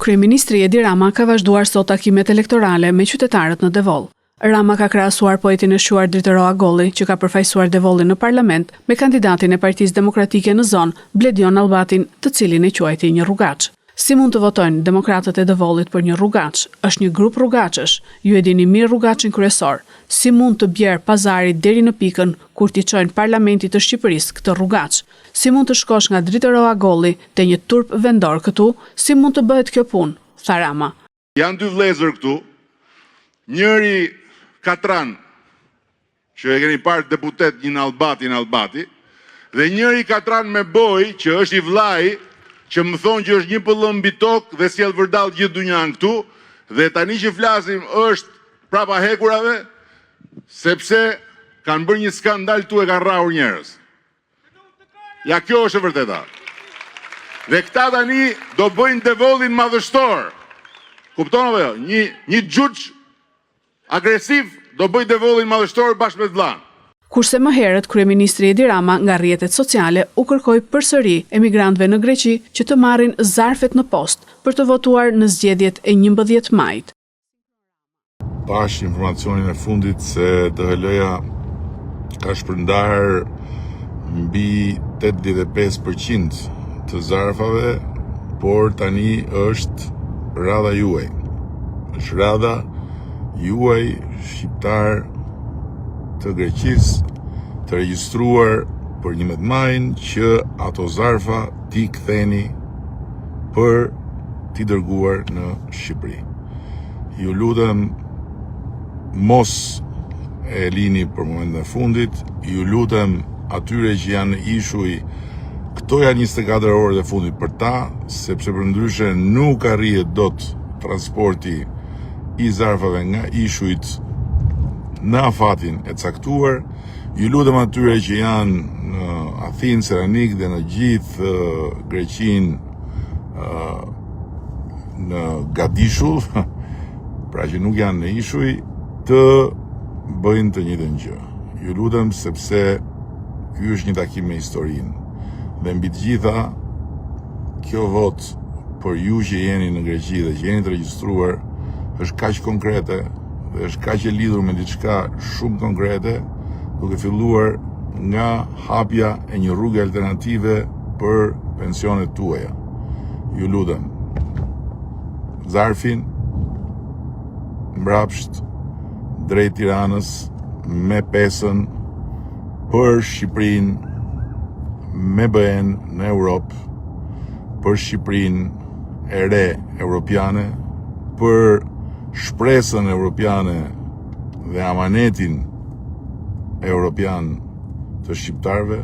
Kryeministri Edi Rama ka vazhduar sot takimet elektorale me qytetarët në Devoll. Rama ka krahasuar poetin e shuar Drito Agolli, që ka përfaqësuar Devollin në parlament, me kandidatin e Partisë Demokratike në zonë, Bledion Allbatin, të cilin e quajti një rrugaç. Si mund të votojnë demokratët e Devollit për një rrugaç? Është një grup rrugaçësh. Ju e dini mirë rrugaçin kryesor. Si mund të bjerë pazari deri në pikën kur t'i çojnë parlamentit të Shqipërisë këtë rrugaç? Si mund të shkosh nga Drito Agolli te një turp vendor këtu? Si mund të bëhet kjo punë? Tha Rama. Janë dy vëllezër këtu. Njëri Katran, që e keni parë deputet një në Albati, dhe njëri Katran me boj, që është i vllai, që më thonë që është një pëllëm mbi tokë dhe sjell vërdall gjithë dunjan këtu, dhe tani që flasim është prapa hekurave, sepse kanë bërë një skandal tu e kanë rrahur njerëz. Ja, kjo është e vërteta. Dhe këta tani do bëjnë Devollin madhështor. Kupton apo jo? Një xhuç agresiv do bëjnë Devollin madhështor bashkë me vllain. Kurse më herët, Kryeministri Edi Rama nga rrjetet sociale u kërkoi përsëri emigrantëve në Greqi që të marrin zarfet në post për të votuar në zgjedhjet e 11 majit. Pash informacionin e fundit se DHL-ja ka shpërndarë mbi 85% të zarfave, por tani është radha juaj. Është radha juaj shqiptar të Greqisë të regjistruar për 11 majin që ato zarfa t'i ktheni për t'i dërguar në Shqipëri. Ju lutem mos e lini për momentin e fundit, ju lutem atyre që janë në ishuj, këto janë 24 orët e fundit për ta, sepse përndryshe nuk arrihet dot transporti i zarfave nga ishujt në afatin e caktuar. Ju lutem atyre që janë në Athinë, Selanik dhe në gjithë Greqinë në Gadishull, pra që nuk janë në ishuj, të bëjnë të njëjtën gjë. Ju lutem sepse ky është një takim me historinë. Dhe mbi të gjitha, kjo vot për ju që jeni në Greqi dhe që jeni të regjistruar është kaq konkrete dhe është kaq e lidhur me diçka shumë konkrete, duke filluar nga hapja e një rrugë alternative për pensionet tuaja. Ju lutem, zarfin mbrapsht drejt Tiranës me pesën për Shqipërinë, me BE-n në Europë, për Shqipërinë e re europiane, për shpresën europiane dhe amanetin europian të shqiptarëve,